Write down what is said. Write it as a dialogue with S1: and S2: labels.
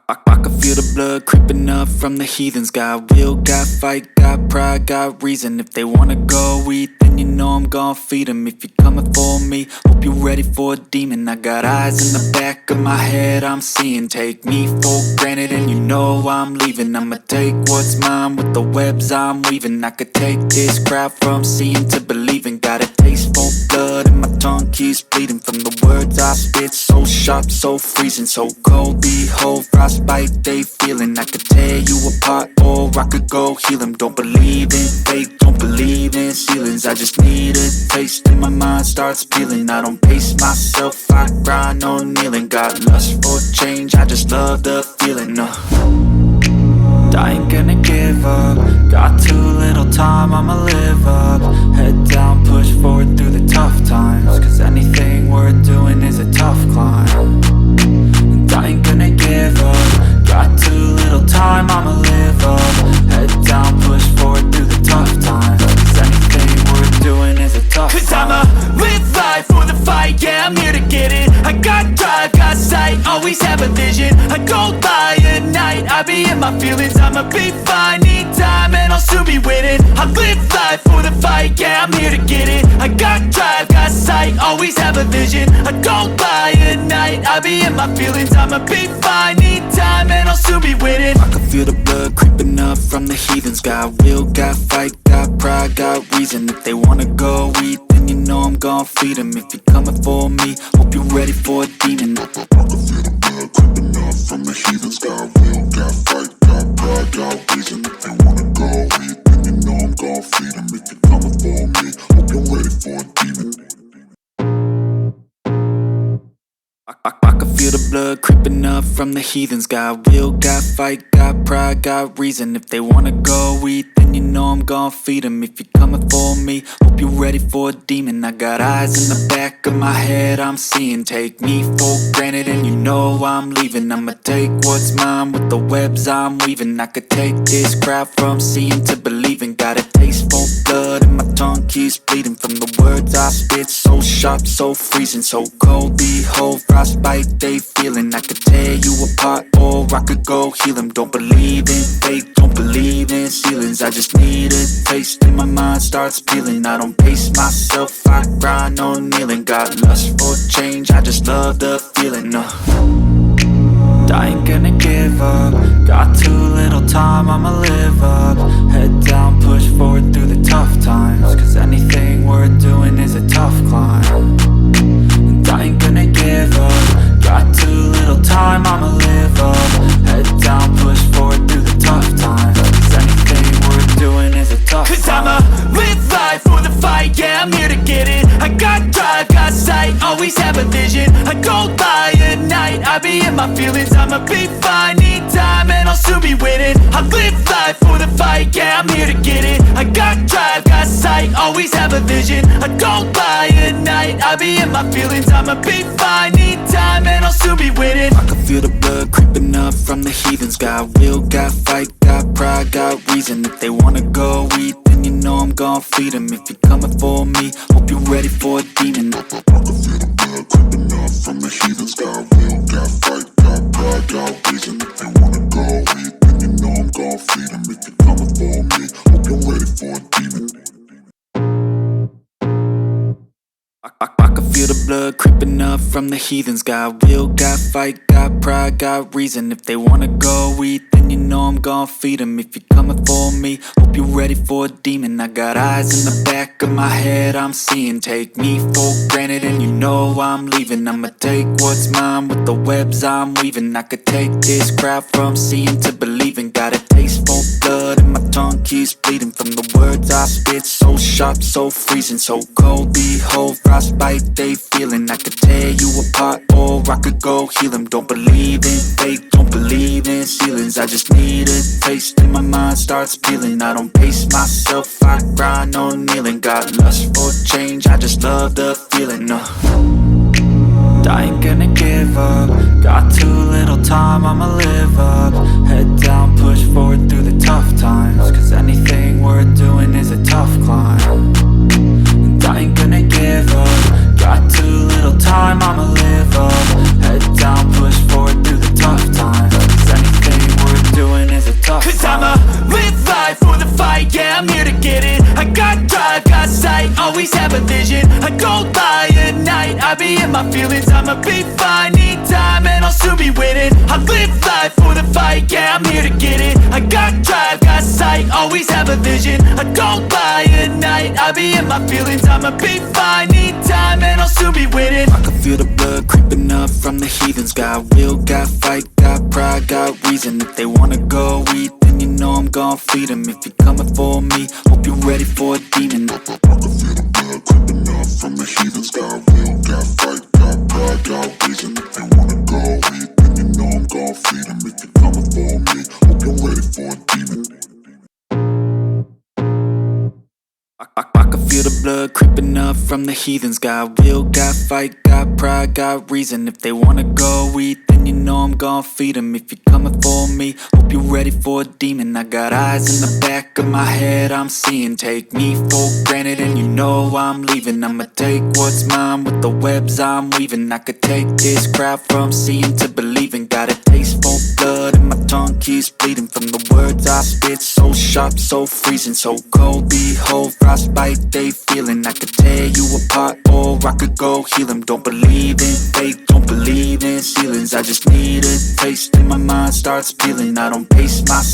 S1: I can feel the blood creeping up from the heathens. Got will, got fight, got pride, got reason. If they wanna go eat, then you know I'm gon' feed them. If you're coming for me, hope you're ready for a demon. I got eyes in the back of my head, I'm seeing. Take me for granted and you know I'm leaving. I'ma take what's mine with the webs I'm weaving. I could take this crowd from seeing to believing. Got a taste for blood and my tongue keeps bleeding from the words I spit. So sharp, so freezing, so cold. Behold, frostbite they feeling. I could tear you apart or I could go heal them. Don't believe in fate, don't believe in ceilings. I just need a taste and my mind starts peeling. I don't pace myself, I grind on kneeling. Got lust for change, I just love the feeling. I ain't gonna give up. Got too little time, I'ma live up. Head down, push forward through the tough times. Cause anything worth doing is a tough climb. And I ain't gonna give up. Got too little time, I'ma live up. Head down, push forward through the tough times. Cause anything worth doing is a tough climb. Cause I'ma live life for the fight, yeah, I'm here to get it. I got drive, got sight, always have a vision. I go by at night, I be in my feelings. I'ma be fine, need time and I'll soon be winning. I live life for the fight, yeah, I'm here to get it. I got drive, got sight, always have a vision. I go by at night, I be in my feelings. I'ma be fine, need time and I'll soon be winning. I can feel the blood creeping up from the heathens. Got will, got fight, got pride, got reason. If they wanna go eat, then you know I'm gon' feed them. If you're coming for me, hope you're ready for a demon.
S2: I can feel the blood creeping up from the heathens. Got will, got fight, got pride, got reason. If they wanna go eat, then you know I'm gon' feed them. If you're coming for me, hope you're ready for a demon.
S1: I can feel the blood creeping up from the heathens. Got will, got fight, got pride, got reason. If they wanna go eat, then you know I'm gon' feed them. If you're coming for me, hope you're ready for a demon. I got eyes in the back of my head, I'm seeing. Take me for granted and you know I'm leaving. I'ma take what's mine with the webs I'm weaving. I could take this crowd from seeing to believing. Got a taste for blood and my tongue keeps bleeding from the words I spit. So sharp, so freezing, so cold. Behold, frostbite they feeling. I could tear you apart or I could go heal them. Don't believe in fate, don't believe in ceilings. I just need a taste and my mind starts peeling. I don't pace myself, I grind on kneeling. Got lust for change, I just love the feeling. I ain't gonna give up. Got too little time, I'ma live up. Head down, push forward through the tough times. Cause anything worth doing is a tough climb. And I ain't gonna give up. Got too little time, I'ma live up. Head down, push forward through the tough times. Cause anything worth doing is a tough climb. Cause I'ma live life for the fight, yeah, I'm here to get it. I got drive, got sight, always have a vision. I go by at night, I be in my feelings. I'ma be fine, need time and I'll soon be winning. I live life for the fight, yeah, I'm here to get it. I got drive, got sight, always have a vision. I go by at night, I be in my feelings. I'ma be fine, need time and I'll soon be winning. I can feel the blood creeping up from the heathens. Got will, got fight, got pride, got reason. If they wanna go eat, then you know I'm gon' feed them. If you're coming for me, hope you're ready for a demon.
S2: I can feel the blood creeping up from the heathens. Got will, got fight, got pride, got reason. If they wanna go eat, then you know I'm gon' feed them. If you're coming for me, hope you're ready for a demon.
S1: I can feel the blood creeping up from the heathens. Got will, got fight, got pride, got reason. If they wanna go eat, then you know I'm gon' feed them. If you're coming for me, hope you're ready for a demon. I got eyes in the back of my head, I'm seeing. Take me for granted and you know I'm leaving. I'ma take what's mine with the webs I'm weaving. I could take this crowd from seeing to believing. Got a taste for blood and my tongue keeps bleeding from the words I spit. So sharp, so freezing, so cold. Behold, frostbite they feeling. I could tear you apart or I could go heal them. Don't believe in fate, don't believe in ceilings. I just need a taste and my mind starts peeling. I don't pace myself, I grind on kneeling. Got lust for change, I just love the feeling. I ain't gonna give up. Got too little time, I'ma live up. Head down, push forward through the tough times. Cause anything worth doing is a tough climb. And I ain't gonna give up. Got too little time, I'ma live up. Head down, push forward through the tough times. Cause my feelings, I'ma be fine. Need time and I'll soon be winning. I live life for the fight, yeah, I'm here to get it. I got drive, got sight, always have a vision. I don't lie at night, I be in my feelings, I'ma be fine. Need time and I'll soon be winning. I can feel the blood creeping up from the heathens. Got will, got fight, got pride, got reason. If they wanna go eat, then you know I'm gon' feed them. If you're coming for me, hope you're ready for a demon.
S2: I can feel the blood creeping up from the heathens. Got will, got fight, got pride, got reason. If they wanna go eat, then you know I'm gon' feed them. If you're coming for me, hope you're ready for a demon.
S1: I can feel the blood creeping up from the heathens. Got will, got fight, got pride, got reason. If they wanna go eat, then you know I'm gon' feed them. If you're coming for me, hope you're ready for a demon. I got eyes in the back of my head, I'm seeing. Take me for granted and you know I'm leaving. I'ma take what's mine with the webs I'm weaving. I could take this crowd from seeing to believing. Got a taste for blood and my tongue keeps bleeding from the words I spit. So sharp, so freezing, so cold. Behold, frostbite they feeling. I could tear you apart or I could go heal them. Don't believe in fate, don't believe in ceilings. I just need a taste and my mind starts peeling. I don't pace myself.